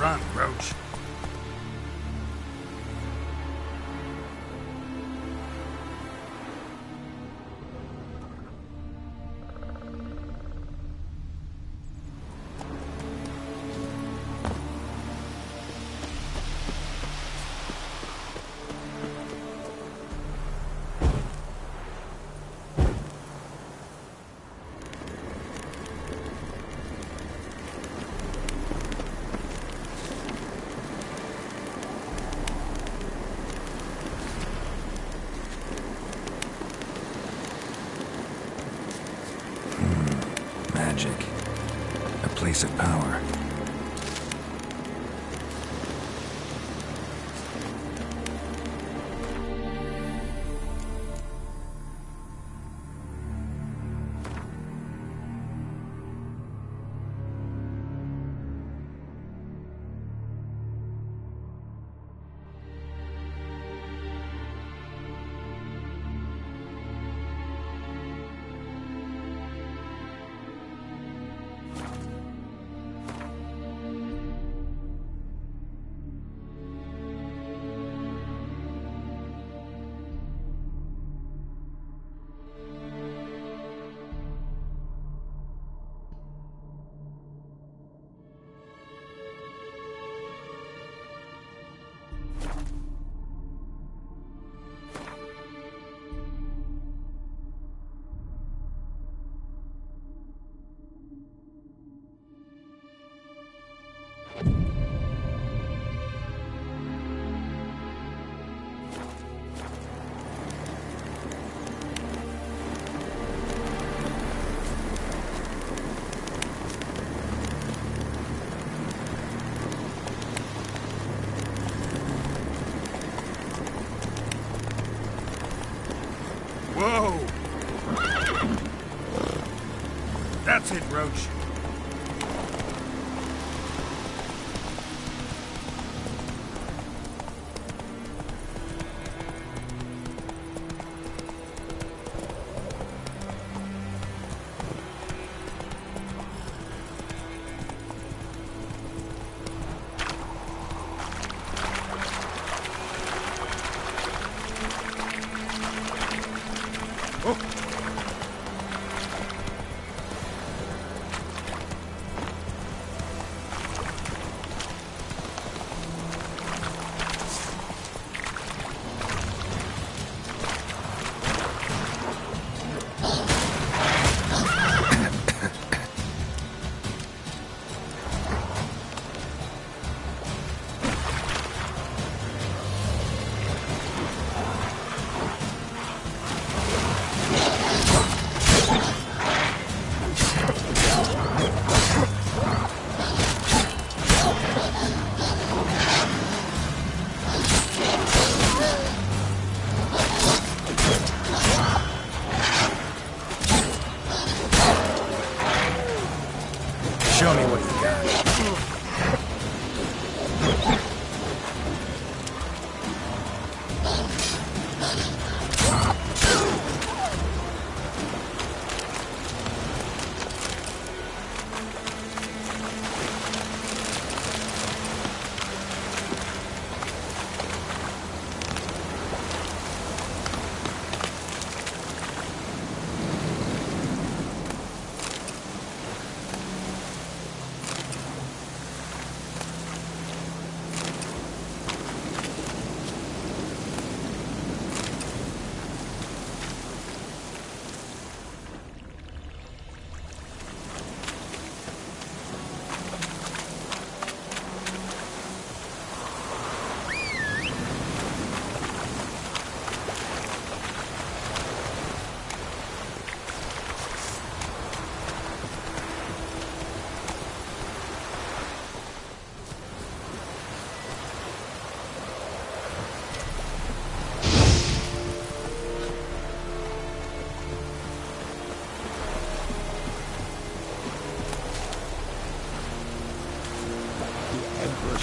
Run, Roach. Magic. A place of power. Whoa! That's it, Roach. Show me what you got.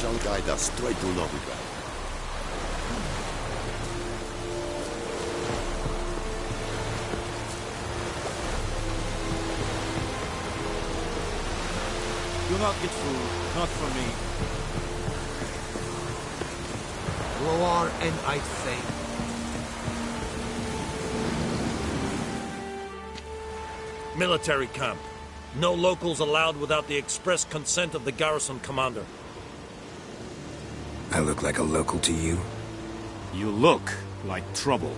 Shall guide us straight to Novigrad. Do not get fooled. Not from me. Loar and I'd say. Military camp. No locals allowed without the express consent of the garrison commander. I look like a local to you? You look like trouble.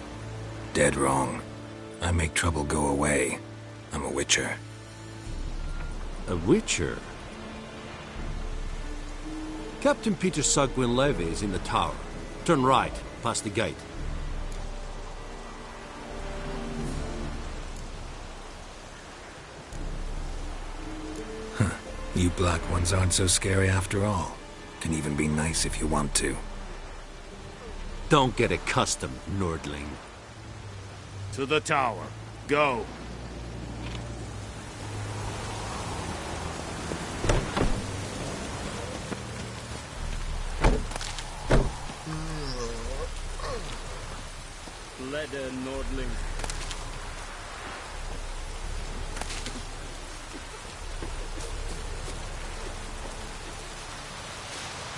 Dead wrong. I make trouble go away. I'm a witcher. A witcher? Captain Peter Sagwin Levy is in the tower. Turn right, past the gate. You black ones aren't so scary after all. Can even be nice if you want to. Don't get accustomed, Nordling. To the tower. Go. Leather, Nordling.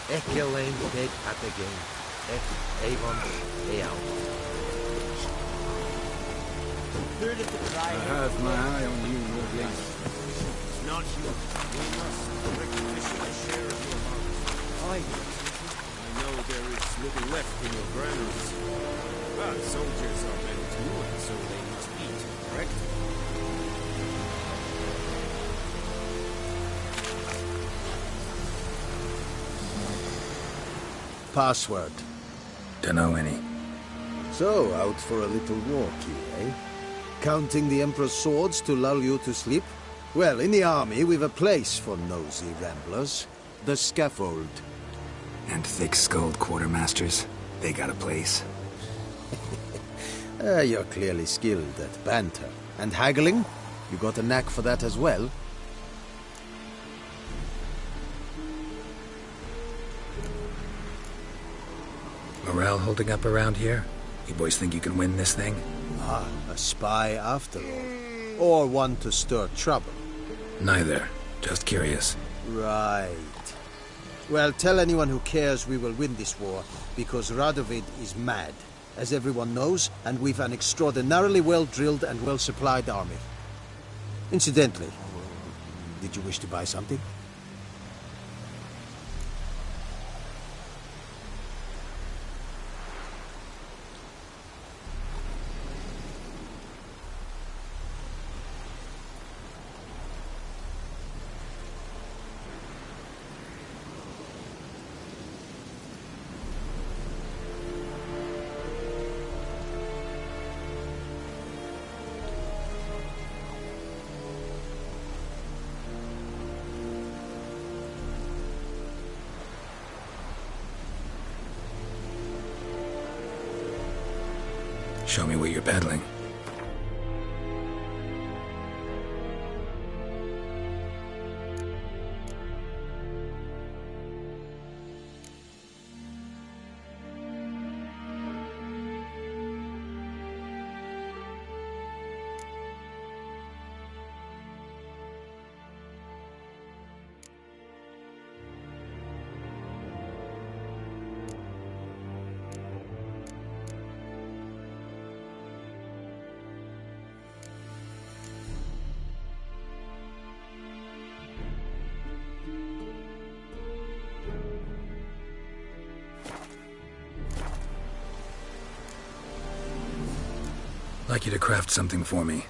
Ekelen dead at the game. Avon, Eal. I have my eye on you, Nordling. It's not you. We must requisition a share of your harvest. I know there is little left in your granaries. But soldiers are men too, and so they must eat, correct? Password. Dunno any. So, out for a little walk, you, eh? Counting the Emperor's swords to lull you to sleep? Well, in the army, we've a place for nosy ramblers. The scaffold. And thick-skulled quartermasters. They got a place. You're clearly skilled at banter. And haggling? You got a knack for that as well? Morale holding up around here? You boys think you can win this thing? Ah, a spy after all. Or one to stir trouble. Neither. Just curious. Right. Well, tell anyone who cares we will win this war, because Radovid is mad, as everyone knows, and we've an extraordinarily well-drilled and well-supplied army. Incidentally, did you wish to buy something? Show me what you're peddling. I'd like you to craft something for me.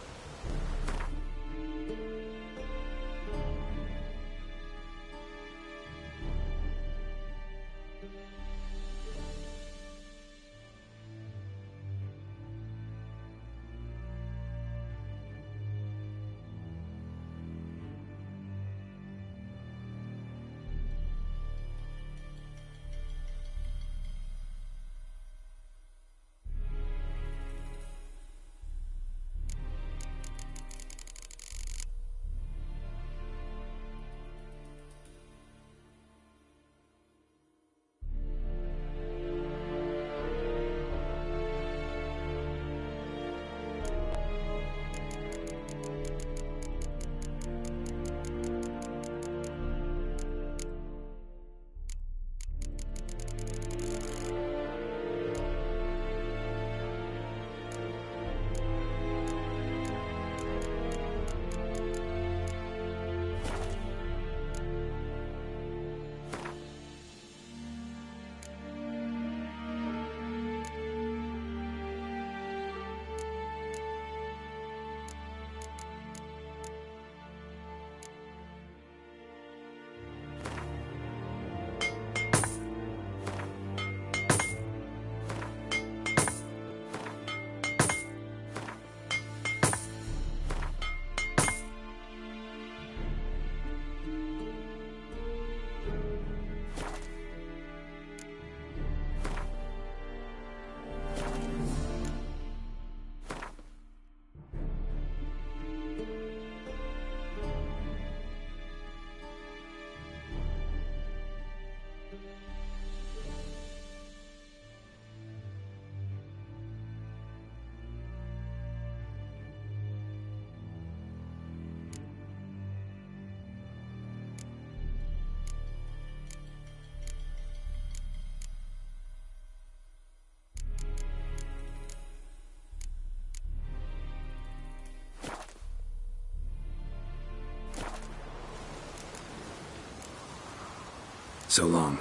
So long.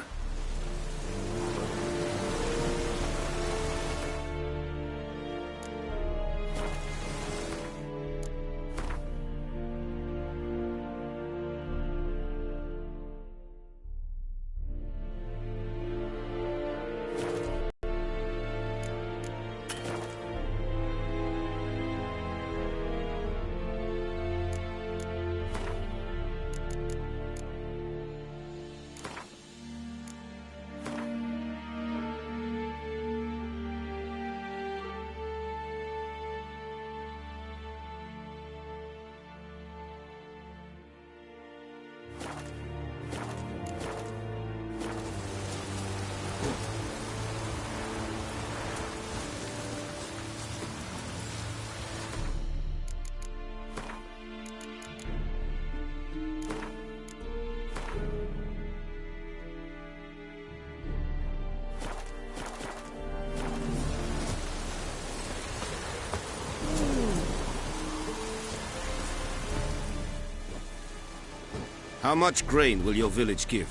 How much grain will your village give?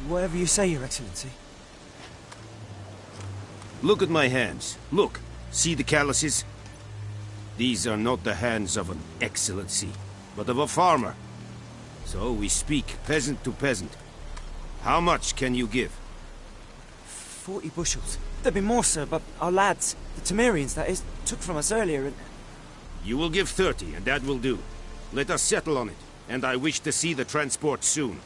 Whatever you say, Your Excellency. Look at my hands. Look. See the calluses? These are not the hands of an excellency, but of a farmer. So we speak peasant to peasant. How much can you give? 40 bushels. There'd be more, sir, but our lads, the Temerians, that is, took from us earlier and... You will give 30, and that will do. Let us settle on it, and I wish to see the transport soon.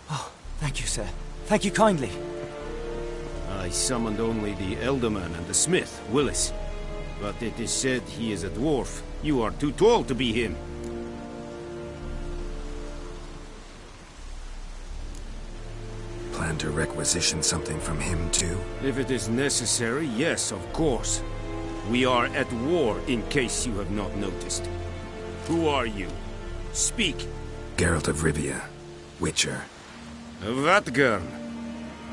Oh, thank you, sir. Thank you kindly. I summoned only the Elderman and the smith, Willis. But it is said he is a dwarf. You are too tall to be him. Plan to requisition something from him, too? If it is necessary, yes, of course. We are at war, in case you have not noticed. Who are you? Speak. Geralt of Rivia, Witcher. Vatgern.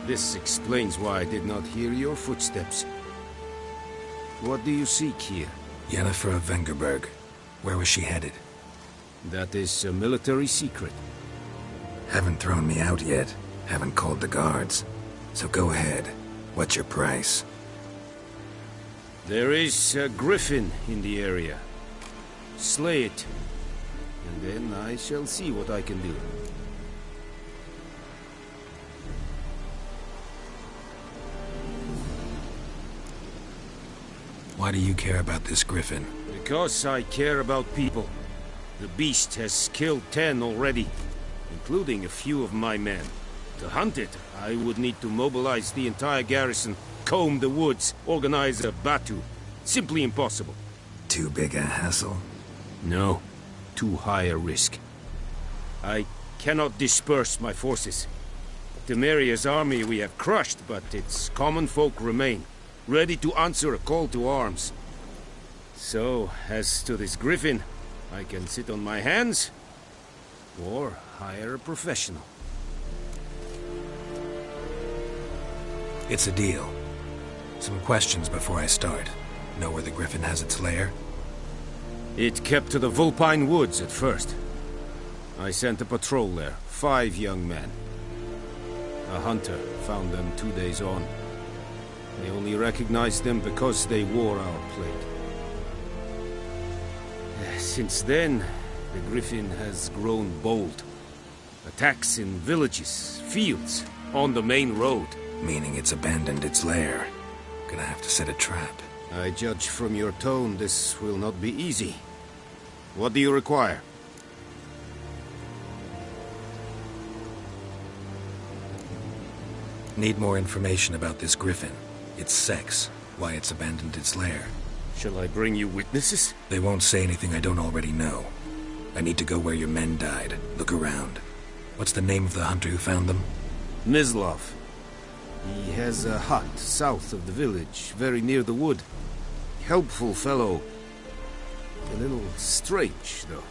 This explains why I did not hear your footsteps. What do you seek here? Yennefer of Vengerberg. Where was she headed? That is a military secret. Haven't thrown me out yet. Haven't called the guards. So go ahead. What's your price? There is a griffin in the area. Slay it. And then I shall see what I can do. Why do you care about this griffin? Because I care about people. The beast has killed 10 already, including a few of my men. To hunt it, I would need to mobilize the entire garrison, comb the woods, organize a batu. Simply impossible. Too big a hassle? No. Too high a risk. I cannot disperse my forces. Temeria's army we have crushed, but its common folk remain, ready to answer a call to arms. So, as to this griffin, I can sit on my hands, or hire a professional. It's a deal. Some questions before I start. Know where the griffin has its lair? It kept to the Vulpine Woods at first. I sent a patrol there, 5 young men. A hunter found them 2 days on. They only recognized them because they wore our plate. Since then, the griffin has grown bold. Attacks in villages, fields, on the main road. Meaning it's abandoned its lair. Gonna have to set a trap. I judge from your tone this will not be easy. What do you require? Need more information about this griffin. Its sex, why it's abandoned its lair. Shall I bring you witnesses? They won't say anything I don't already know. I need to go where your men died. Look around. What's the name of the hunter who found them? Mislav. He has a hut south of the village, very near the wood. Helpful fellow. A little strange, though.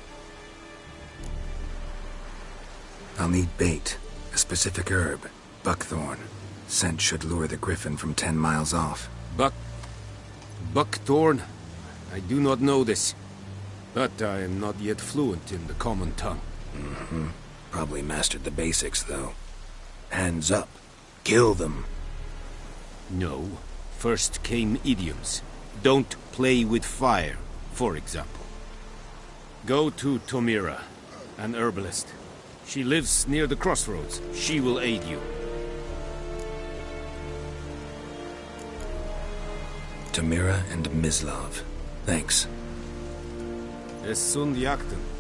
I'll need bait. A specific herb. Buckthorn. Scent should lure the griffin from 10 miles off. Buckthorn? I do not know this. But I am not yet fluent in the common tongue. Mm-hmm. Probably mastered the basics, though. Hands up. Kill them. No. First came idioms. Don't play with fire, for example. Go to Tomira, an herbalist. She lives near the crossroads. She will aid you. Tomira and Mislav. Thanks. Es sund jakten.